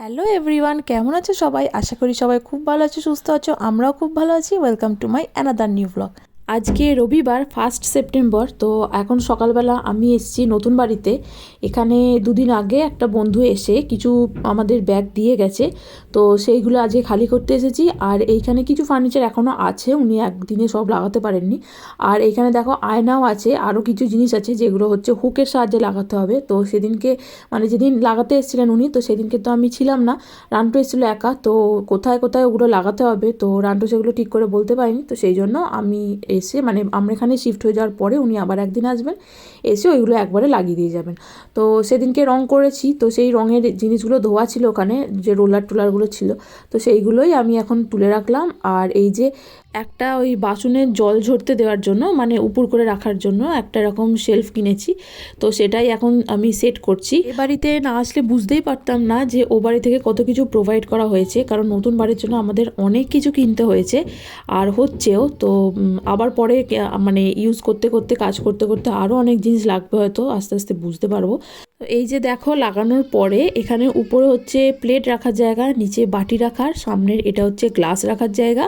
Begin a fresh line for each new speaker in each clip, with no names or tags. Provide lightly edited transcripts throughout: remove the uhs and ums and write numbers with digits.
Hello everyone, কেমন আছো সবাই? আশা করি সবাই খুব ভালো আছো, সুস্থ আছো। আমরাও খুব ভালো আছি। Welcome to my another new blog. আজকে রবিবার 1 সেপ্টেম্বর। তো এখন সকালবেলা আমি এসেছি নতুন বাড়িতে। এখানে দুদিন আগে একটা বন্ধু এসে কিছু আমাদের ব্যাগ দিয়ে গেছে, তো সেইগুলো আজকে খালি করতে এসেছি। আর এইখানে কিছু ফার্নিচার এখনও আছে, উনি একদিনে সব লাগাতে পারেননি। আর এইখানে দেখো আয়নাও আছে, আরও কিছু জিনিস আছে যেগুলো হচ্ছে হুকের সাহায্যে লাগাতে হবে। তো সেদিনকে মানে যেদিন লাগাতে এসেছিলেন উনি, তো সেদিনকে তো আমি ছিলাম না, রান্টু এসেছিলো একা। তো কোথায় কোথায় ওগুলো লাগাতে হবে তো রান্টু সেগুলো ঠিক করে বলতে পারিনি। তো সেই জন্য আমি এসে মানে আমরা এখানে শিফট হয়ে যাওয়ার পরে উনি আবার একদিন আসবেন, এসে ওইগুলো একবারে লাগিয়ে দিয়ে যাবেন। তো সেদিনকে রং করেছি, তো সেই রঙের জিনিসগুলো ধোয়া ছিল ওখানে, যে রোলার টোলারগুলো ছিল, তো সেইগুলোই আমি এখন তুলে রাখলাম। আর এই যে একটা ওই বাসনের জল ঝরতে দেওয়ার জন্য মানে উপর করে রাখার জন্য একটা এরকম শেলফ কিনেছি, তো সেটাই এখন আমি সেট করছি। এ বাড়িতে না আসলে বুঝতেই পারতাম না যে ও বাড়ি থেকে কত কিছু প্রোভাইড করা হয়েছে, কারণ নতুন বাড়ির জন্য আমাদের অনেক কিছু কিনতে হয়েছে আর হচ্ছেও। তো আবার পরে মানে ইউজ করতে করতে কাজ করতে করতে আরও অনেক জিনিস লাগবে, হয়তো আস্তে আস্তে বুঝতে পারবো। তো এই যে দেখো লাগানোর পরে এখানে উপরে হচ্ছে প্লেট রাখার জায়গা, নিচে বাটি রাখার, সামনের এটা হচ্ছে গ্লাস রাখার জায়গা,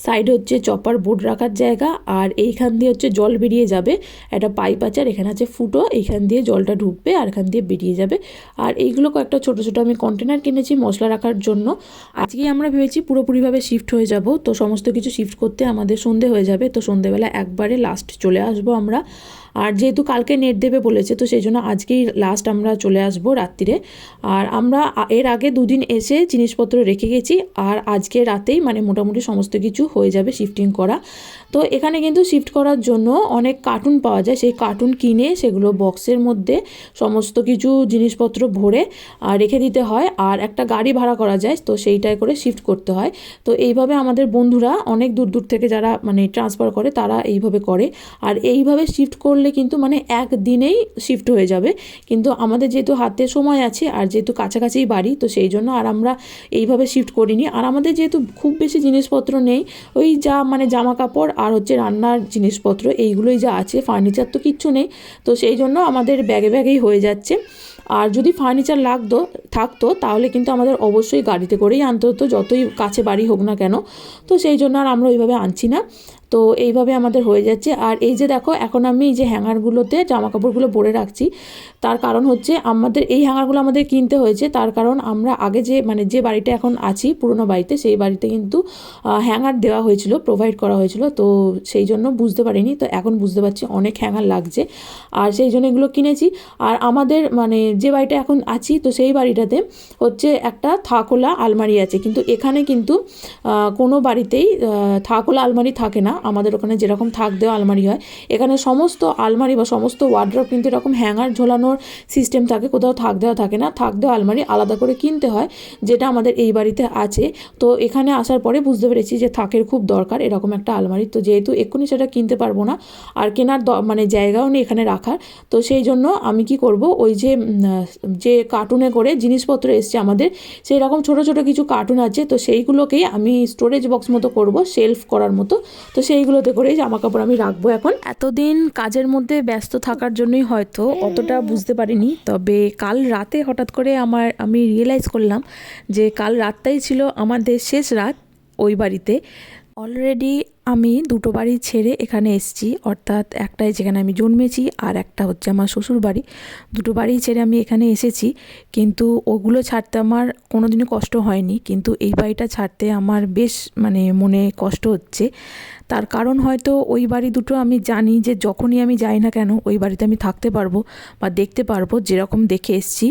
সাইডে হচ্ছে চপার বোর্ড রাখার জায়গা। আর এইখান দিয়ে হচ্ছে জল বেরিয়ে যাবে, একটা পাইপ আছে, আর এখানে আছে ফুটো, এইখান দিয়ে জলটা ঢুকবে আর এখান দিয়ে বেরিয়ে যাবে। আর এইগুলো কয়েকটা ছোটো ছোটো আমি কন্টেনার কিনেছি মশলা রাখার জন্য। আজকেই আমরা ভেবেছি পুরোপুরিভাবে শিফট হয়ে যাব, তো সমস্ত কিছু শিফট করতে আমাদের সন্ধে হয়ে যাবে। তো সন্ধেবেলা একবারে লাস্ট চলে আসবো আমরা। আর যেহেতু কালকে নেট দেবে বলেছে, তো সেই জন্য আজকেই লাস্ট আমরা চলে আসবো রাত্রিরে। আর আমরা এর আগে দুদিন এসে জিনিসপত্র রেখে গেছি, আর আজকে রাতেই মানে মোটামুটি সমস্ত কিছু হয়ে যাবে শিফটিং করা। তো এখানে কিন্তু শিফট করার জন্য অনেক কার্টুন পাওয়া যায়, সেই কার্টুন কিনে সেগুলো বক্সের মধ্যে সমস্ত কিছু জিনিসপত্র ভরে রেখে দিতে হয়। আর একটা গাড়ি ভাড়া করা যায়, তো সেইটাই করে শিফট করতে হয়। তো এইভাবে আমাদের বন্ধুরা অনেক দূর দূর থেকে যারা মানে ট্রান্সফার করে তারা এইভাবে করে। আর এইভাবে শিফট করলে কিন্তু মানে একদিনেই শিফট হয়ে যাবে, কিন্তু আমাদের যেহেতু হাতে সময় আছে আর যেহেতু কাছাকাছি বাড়ি, তো সেই জন্য আর আমরা এইভাবে শিফট করিনি। আর আমাদের যেহেতু খুব বেশি জিনিসপত্র নেই, ওই যা মানে জামা কাপড় আর হচ্ছে রান্নার জিনিসপত্র এইগুলোই যা আছে, ফার্নিচার তো কিচ্ছু নেই, তো সেই জন্য আমাদের ব্যাগে ব্যাগেই হয়ে যাচ্ছে। আর যদি ফার্নিচার থাকতো তাহলে কিন্তু আমাদের অবশ্যই গাড়িতে করেই আনতে হতো, যতই কাছে বাড়ি হোক না কেন। তো সেই জন্য আর আমরা ওইভাবে আনছি না, তো এইভাবে আমাদের হয়ে যাচ্ছে। আর এই যে দেখো এখন আমি এই যে হ্যাঙ্গারগুলোতে জামা কাপড়গুলো ভরে রাখছি, তার কারণ হচ্ছে আমাদের এই হ্যাঙ্গারগুলো আমাদের কিনতে হয়েছে, তার কারণ আমরা আগে যে মানে যে বাড়িটা এখন আছি পুরনো বাড়িতে, সেই বাড়িতে কিন্তু হ্যাঙ্গার দেওয়া হয়েছিল, প্রোভাইড করা হয়েছিল, তো সেই জন্য বুঝতে পারিনি, তো এখন বুঝতে পারছি অনেক হ্যাঙ্গার লাগছে, আর সেই জন্য এগুলো কিনেছি। আর আমাদের মানে যে বাড়িটা এখন আছি, তো সেই বাড়িটাতে হচ্ছে একটা থাকোলা আলমারি আছে, কিন্তু এখানে কিন্তু কোনো বাড়িতেই থাকোলা আলমারি থাকে না। আমাদের ওখানে যেরকম থাক দেওয়া আলমারি হয়, এখানে সমস্ত আলমারি বা সমস্ত ওয়ার্ড্রপ কিন্তু এরকম হ্যাঙ্গার ঝোলানোর সিস্টেম থাকে, কোথাও থাক দেওয়া থাকে না। থাক দেওয়া আলমারি আলাদা করে কিনতে হয়, যেটা আমাদের এই বাড়িতে আছে। তো এখানে আসার পরে বুঝতে পেরেছি যে থাকের খুব দরকার এরকম একটা আলমারি, তো যেহেতু এক্ষুনি সেটা কিনতে পারবো না আর কেনার মানে জায়গাও নেই এখানে রাখার, তো সেই জন্য আমি কি করব, ওই যে কার্টুনে করে জিনিসপত্র এসছে আমাদের, সেই রকম ছোটো ছোটো কিছু কার্টুন আছে, তো সেইগুলোকেই আমি স্টোরেজ বক্স মতো করব, শেলফ করার মতো। তো সেইগুলোতে করেই জামা কাপড় আমি রাখবো। এখন এতদিন কাজের মধ্যে ব্যস্ত থাকার জন্যই হয়তো অতটা বুঝতে পারিনি, তবে কাল রাতে হঠাৎ করে আমি রিয়েলাইজ করলাম যে কাল রাতটাই ছিল আমাদের শেষ রাত ওই বাড়িতে। অলরেডি আমি দুটো বাড়ি ছেড়ে এখানে এসেছি, অর্থাৎ একটাই যেখানে আমি জন্মেছি আর একটা হচ্ছে আমার শ্বশুর বাড়ি। দুটো বাড়ি ছেড়ে আমি এখানে এসেছি, কিন্তু ওগুলো ছাড়তে আমার কোনো দিনও কষ্ট হয়নি, কিন্তু এই বাড়িটা ছাড়তে আমার বেশ মানে মনে কষ্ট হচ্ছে। তার কারণ হয়তো ওই বাড়ি দুটো আমি জানি যে যখনই আমি যাই না কেন ওই বাড়িতে আমি থাকতে পারবো বা দেখতে পারবো, যেরকম দেখে এসেছি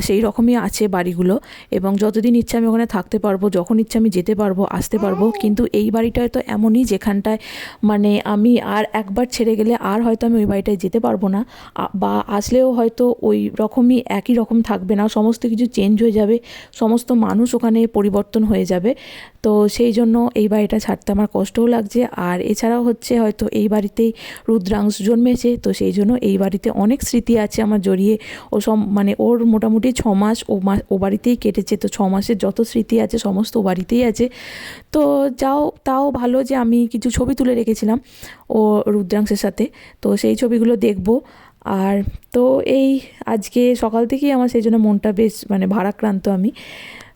সেই রকমই আছে বাড়িগুলো, এবং যতদিন ইচ্ছা আমি ওখানে থাকতে পারবো, যখন ইচ্ছা আমি যেতে পারবো আসতে পারবো। কিন্তু এই বাড়িটা হয়তো এমনই যেখানটায় মানে আমি আর একবার ছেড়ে গেলে আর হয়তো আমি ওই বাড়িটায় যেতে পারবো না, বা আসলেও হয়তো ওই রকমই একই রকম থাকবে না, সমস্ত কিছু চেঞ্জ হয়ে যাবে, সমস্ত মানুষ ওখানে পরিবর্তন হয়ে যাবে। তো সেই জন্য এই বাড়িটা ছাড়তে আমার কষ্টও লাগছে। আর এছাড়াও হচ্ছে হয়তো এই বাড়িতেই রুদ্রাংশ জন্মেছে, তো সেই জন্য এই বাড়িতে অনেক স্মৃতি আছে আমার জড়িয়ে। ও মানে ওর মোটামুটি 6 মাস ও বাড়িতেই কেটেছে, তো 6 মাসের যত স্মৃতি আছে সমস্ত ও বাড়িতেই আছে। তো তাও ভালো যে আমি কিছু ছবি তুলে রেখেছিলাম ও রুদ্রাংশের সাথে, তো সেই ছবিগুলো দেখব। আর তো এই আজকে সকাল থেকেই আমার সেই জন্য মনটা বেশ মানে ভারাক্রান্ত আমি।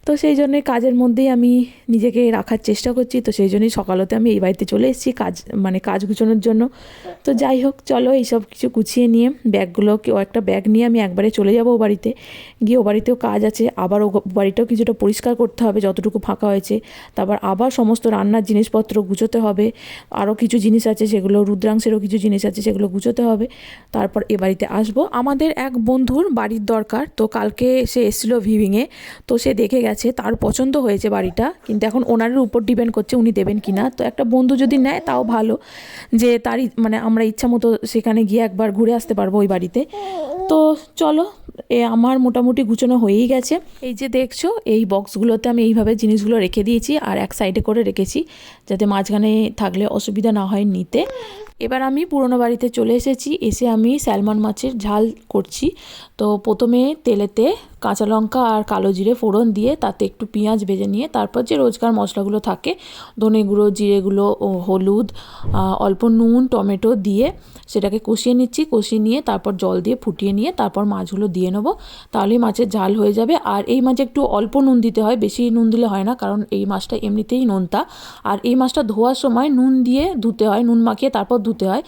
তো সেই জন্যে কাজের মধ্যেই আমি নিজেকে রাখার চেষ্টা করছি। তো সেই জন্যই সকাল হতে আমি এই বাড়িতে চলে এসেছি কাজ গুছানোর জন্য। তো যাই হোক, চলো এইসব কিছু গুছিয়ে নিয়ে ও একটা ব্যাগ নিয়ে আমি একবারে চলে যাব ও বাড়িতে। গিয়ে ও বাড়িতেও কাজ আছে, আবার ও বাড়িটাও কিছুটা পরিষ্কার করতে হবে যতটুকু ফাঁকা হয়েছে। তারপর আবার সমস্ত রান্নার জিনিসপত্র গুছোতে হবে। আরও কিছু জিনিস আছে সেগুলো, রুদ্রাংশেরও কিছু জিনিস আছে সেগুলো গুছোতে হবে। তারপর এ বাড়িতে আসবো। আমাদের এক বন্ধুর বাড়ির দরকার, তো কালকে সে এসেছিলো ভিউইংয়ে। তো সে দেখে গেছে, তার পছন্দ হয়েছে বাড়িটা, কিন্তু এখন ওনারের উপর ডিপেন্ড করছে উনি দেবেন কি না। তো একটা বন্ধু যদি নেয় তাও ভালো, যে তারই মানে আমরা ইচ্ছা মতো সেখানে গিয়ে একবার ঘুরে আসতে পারবো ওই বাড়িতে। তো চলো, আমার মোটামুটি গুছানো হয়েই গেছে। এই যে দেখছো, এই বক্সগুলোতে আমি এইভাবে জিনিসগুলো রেখে দিয়েছি আর এক সাইডে করে রেখেছি, যাতে মাঝখানে থাকলে অসুবিধা না হয় নিতে। এবার আমি পুরনো বাড়িতে চলে এসেছি। এসে আমি স্যালমন মাছের ঝাল করছি। তো প্রথমে তেলেতে কাঁচা লঙ্কা আর কালো জিরে ফোড়ন দিয়ে তাতে একটু পেঁয়াজ ভেজে নিয়ে তারপর যে রোজকার মশলাগুলো থাকে, ধনে গুঁড়ো, জিরে গুঁড়ো, হলুদ, অল্প নুন, টমেটো দিয়ে সেটাকে কষিয়ে নিচ্ছি। কষিয়ে নিয়ে তারপর জল দিয়ে ফুটিয়ে নিয়ে তারপর মাছগুলো দিয়ে নেবো, তাহলেই মাছের ঝাল হয়ে যাবে। আর এই মাছে একটু অল্প নুন দিতে হয়, বেশি নুন দিলে হয় না, কারণ এই মাছটা এমনিতেই নোনতা। আর এই মাছটা ধোয়ার সময় নুন দিয়ে ধুতে হয়, নুন মাখিয়ে তারপর ধুতে হয়।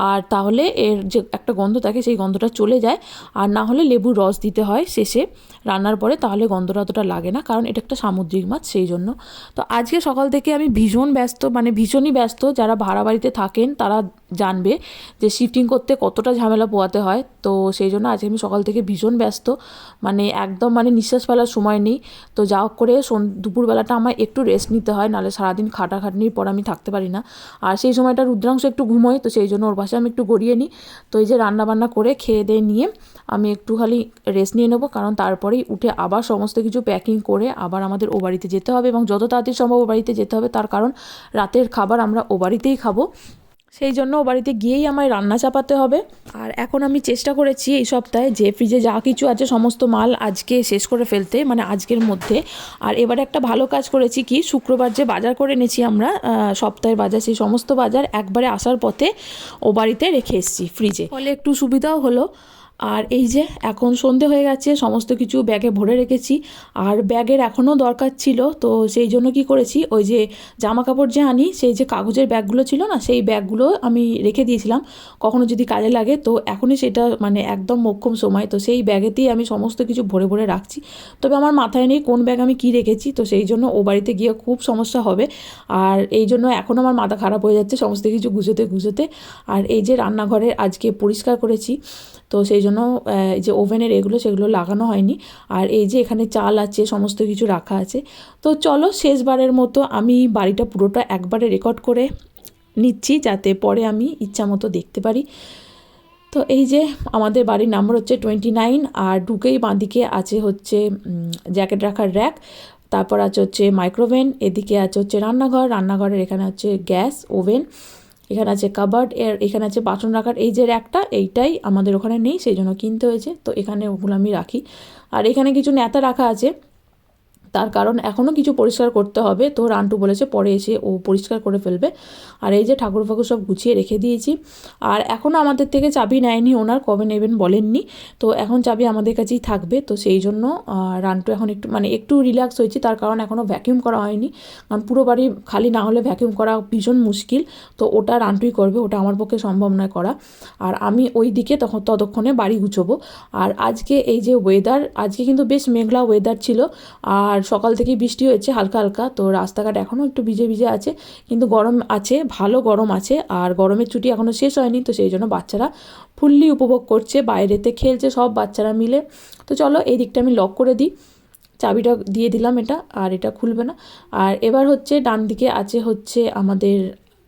আর তাহলে এর যে একটা গন্ধ থাকে সেই গন্ধটা চলে যায়। আর না হলে লেবুর রস দিতে হয় শেষে রান্নার পরে, তাহলে গন্ধটা অতটা লাগে না, কারণ এটা একটা সামুদ্রিক মাছ সেই জন্য। তো আজকে সকাল থেকে আমি ভীষণ ব্যস্ত, মানে ভীষণই ব্যস্ত। যারা ভাড়া বাড়িতে থাকেন তারা জানবে যে শিফটিং করতে কতটা ঝামেলা পোয়াতে হয়। তো সেই জন্য আজকে আমি সকাল থেকে ভীষণ ব্যস্ত, মানে একদম মানে নিঃশ্বাস ফেলার সময় নেই। তো যা হোক করে দুপুরবেলাটা আমার একটু রেস্ট নিতে হয়, নাহলে সারাদিন খাটাখাটনির পর আমি থাকতে পারি না। আর সেই সময়টা রুদ্রাংশ একটু ঘুমোয়, তো সেই জন্য ওর পাশে আমি একটু গড়িয়ে নিই। তো এই যে রান্নাবান্না করে খেয়ে দিয়ে নিয়ে আমি একটু খালি রেস্ট নিয়ে নেবো, কারণ তারপরেই উঠে আবার সমস্ত কিছু প্যাকিং করে আবার আমাদের ও বাড়িতে যেতে হবে, এবং যত তাড়াতাড়ি সম্ভব ও বাড়িতে যেতে হবে। তার কারণ রাতের খাবার আমরা ও বাড়িতেই খাবো, সেই জন্য ও বাড়িতে গিয়েই আমায় রান্না চাপাতে হবে। আর এখন আমি চেষ্টা করেছি এই সপ্তাহে যে ফ্রিজে যা কিছু আছে সমস্ত মাল আজকে শেষ করে ফেলতে, মানে আজকের মধ্যে। আর এবারে একটা ভালো কাজ করেছি কি, শুক্রবার যে বাজার করে এনেছি আমরা সপ্তাহের বাজার, সেই সমস্ত বাজার একবারে আসার পথে ও বাড়িতে রেখে এসেছি ফ্রিজে, ফলে একটু সুবিধাও হলো। আর এই যে এখন সন্ধে হয়ে গেছে, সমস্ত কিছু ব্যাগে ভরে রেখেছি। আর ব্যাগের এখনও দরকার ছিল, তো সেই জন্য কি করেছি, ওই যে জামা কাপড় যে আনি সেই যে কাগজের ব্যাগগুলো ছিল না, সেই ব্যাগগুলো আমি রেখে দিয়েছিলাম কখনো যদি কাজে লাগে। তো এখনই সেটা মানে একদম মোক্ষম সময়, তো সেই ব্যাগেতেই আমি সমস্ত কিছু ভরে ভরে রাখছি। তবে আমার মাথায় নেই কোন ব্যাগ আমি কী রেখেছি, তো সেই জন্য ও বাড়িতে গিয়ে খুব সমস্যা হবে। আর এই জন্য এখন আমার মাথা খারাপ হয়ে যাচ্ছে সমস্ত কিছু গুছোতে গুছোতে। আর এই যে রান্নাঘরে আজকে পরিষ্কার করেছি, তো সেই জন্য এই যে ওভেনের এগুলো সেগুলো লাগানো হয়নি। আর এই যে এখানে চাল আছে, সমস্ত কিছু রাখা আছে। তো চলো শেষবারের মতো আমি বাড়িটা পুরোটা একবারে রেকর্ড করে নিচ্ছি, যাতে পরে আমি ইচ্ছা মতো দেখতে পারি। তো এই যে আমাদের বাড়ির নাম্বার হচ্ছে 29, আর ঢুকেই বাঁদিকে আছে হচ্ছে জ্যাকেট রাখার র্যাক, তারপর আছে হচ্ছে মাইক্রোওভেন, এদিকে আছে হচ্ছে রান্নাঘরের এখানে হচ্ছে গ্যাস ওভেন, এখানে আছে কাবার্ড, এখানে আছে বাসন রাখার এই যে র্যাকটা, এইটাই আমাদের ওখানে নেই সেই জন্য কিনতে হয়েছে। তো এখানে ওগুলো আমি রাখি। আর এখানে কিছু ন্যাতা রাখা আছে, তার কারণ এখনও কিছু পরিষ্কার করতে হবে। তো রান্টু বলেছে পরে এসে ও পরিষ্কার করে ফেলবে। আর এই যে ঠাকুর ফাকুর সব গুছিয়ে রেখে দিয়েছি। আর এখনও আমাদের থেকে চাবি নেয়নি ওনার, কবে নেবেন বলেননি। তো এখন চাবি আমাদের কাছেই থাকবে। তো সেই জন্য রান্টু এখন একটু রিল্যাক্স হয়েছে, তার কারণ এখনও ভ্যাকিউম করা হয়নি, কারণ পুরো বাড়ি খালি না হলে ভ্যাকিউম করা ভীষণ মুশকিল। তো ওটা রান্টুই করবে, ওটা আমার পক্ষে সম্ভব নয় করা। আর আমি ওই দিকে ততক্ষণে বাড়ি গুছোবো। আর আজকে এই যে ওয়েদার, আজকে কিন্তু বেশ মেঘলা ওয়েদার ছিল, আর সকাল থেকেই বৃষ্টি হয়েছে হালকা হালকা। তো রাস্তাঘাট এখনও একটু ভিজে ভিজে আছে, কিন্তু গরম আছে, ভালো গরম আছে। আর গরমের ছুটি এখনও শেষ হয়নি, তো সেই জন্য বাচ্চারা ফুললি উপভোগ করছে, বাইরেতে খেলছে সব বাচ্চারা মিলে। তো চলো এই দিকটা আমি লক করে দিই, চাবিটা দিয়ে দিলাম এটা, আর এটা খুলবে না। আর এবার হচ্ছে ডান দিকে আছে হচ্ছে আমাদের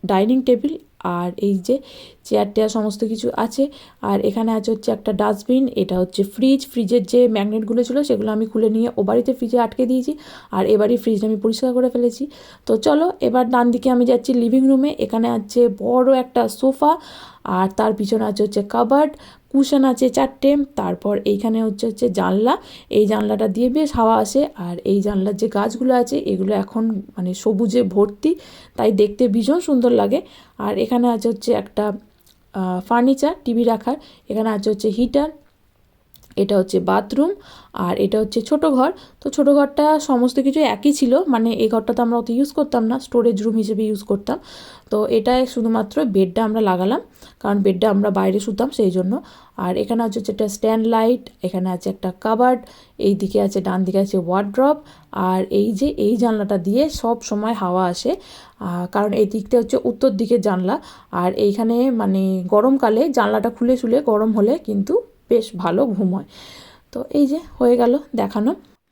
ডাইনিং টেবিল, আর এই যে চেয়ার টেয়ার সমস্ত কিছু আছে। আর এখানে আছে হচ্ছে একটা ডাস্টবিন, এটা হচ্ছে ফ্রিজের যে ম্যাগনেটগুলো ছিল সেগুলো আমি খুলে নিয়ে ও বাড়িতে ফ্রিজে আটকে দিয়েছি। আর এবারই ফ্রিজটা আমি পরিষ্কার করে ফেলেছি। তো চলো এবার ডান দিকে আমি যাচ্ছি লিভিং রুমে। এখানে আছে বড় একটা সোফা, আর তার পিছনে আছে কাবার্ড, কুশন আছে 4টে। তারপর এইখানে হচ্ছে জানলা, এই জানলাটা দিয়ে বেশ হাওয়া আসে। আর এই জানলার যে গাছগুলো আছে এগুলো এখন মানে সবুজে ভর্তি, তাই দেখতে ভীষণ সুন্দর লাগে। আর এখানে আছে হচ্ছে একটা ফার্নিচার টিভি রাখার, এখানে আছে হচ্ছে হিটার, এটা হচ্ছে বাথরুম, আর এটা হচ্ছে ছোটো ঘর। তো ছোটো ঘরটা সমস্ত কিছু একই ছিল, মানে এই ঘরটা তো আমরা অত ইউজ করতাম না, স্টোরেজ রুম হিসেবে ইউজ করতাম। তো এটায় শুধুমাত্র বেডটা আমরা লাগালাম, কারণ বেডটা আমরা বাইরে শুতাম সেই জন্য। আর এখানে হচ্ছে একটা স্ট্যান্ড লাইট, এখানে আছে একটা কাবার্ড, এই দিকে আছে, ডান দিকে আছে ওয়ার্ড্রপ। আর এই যে এই জানলাটা দিয়ে সব সময় হাওয়া আসে, কারণ এই দিকটা হচ্ছে উত্তর দিকের জানলা। আর এইখানে মানে গরমকালে জানলাটা খুলে শুলে গরম হলে কিন্তু বেশ ভালো ঘুম হয়। তো এই যে হয়ে গেল দেখানো।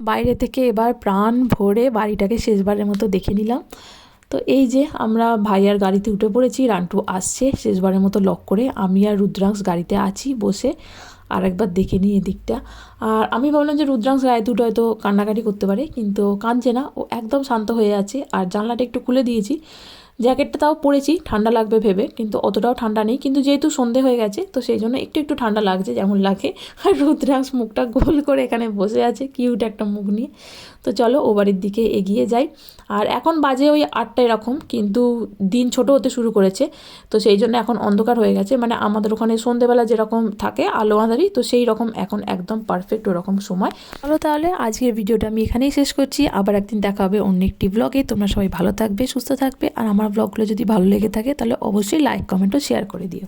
বাইরে থেকে এবার প্রাণ ভরে বাড়িটাকে শেষবারের মতো দেখে নিলাম। তো এই যে আমরা ভাইয়ার গাড়িতে উঠে পড়েছি, রান্টু আসছে শেষবারের মতো লক করে, আমি আর রুদ্রাংশ গাড়িতে আছি বসে। আর একবার দেখে নিই এদিকটা। আর আমি ভাবলাম যে রুদ্রাংশ গাড়িতে উঠে হয়তো কান্নাকাটি করতে পারে, কিন্তু কাঁদছে না, ও একদম শান্ত হয়ে আছে। আর জানলাটা একটু খুলে দিয়েছি, জ্যাকেটটা তাও পরেছি ঠান্ডা লাগবে ভেবে, কিন্তু অতটাও ঠান্ডা নেই, কিন্তু যেহেতু সন্ধে হয়ে গেছে তো সেই জন্য একটু একটু ঠান্ডা লাগছে যেমন লাগে। আর রুদ্রাংশ মুখটা গোল করে এখানে বসে আছে, কিউট একটা মুখ নিয়ে। তো চলো ও বাড়ির দিকে এগিয়ে যাই। আর এখন বাজে ওই 8টা এরকম, কিন্তু দিন ছোট হতে শুরু করেছে, তো সেই জন্য এখন অন্ধকার হয়ে গেছে, মানে আমাদের ওখানে সন্ধেবেলা যেরকম থাকে আলো আঁধারি, তো সেই রকম এখন একদম পারফেক্ট ওরকম সময়। চলো তাহলে আজকের ভিডিওটা আমি এখানেই শেষ করছি, আবার একদিন দেখা হবে অন্য একটি ব্লগে। তোমরা সবাই ভালো থাকবে, সুস্থ থাকবে, আর আমার ব্লগগুলো যদি ভালো লেগে থাকে তাহলে অবশ্যই লাইক, কমেন্ট ও শেয়ার করে দিও।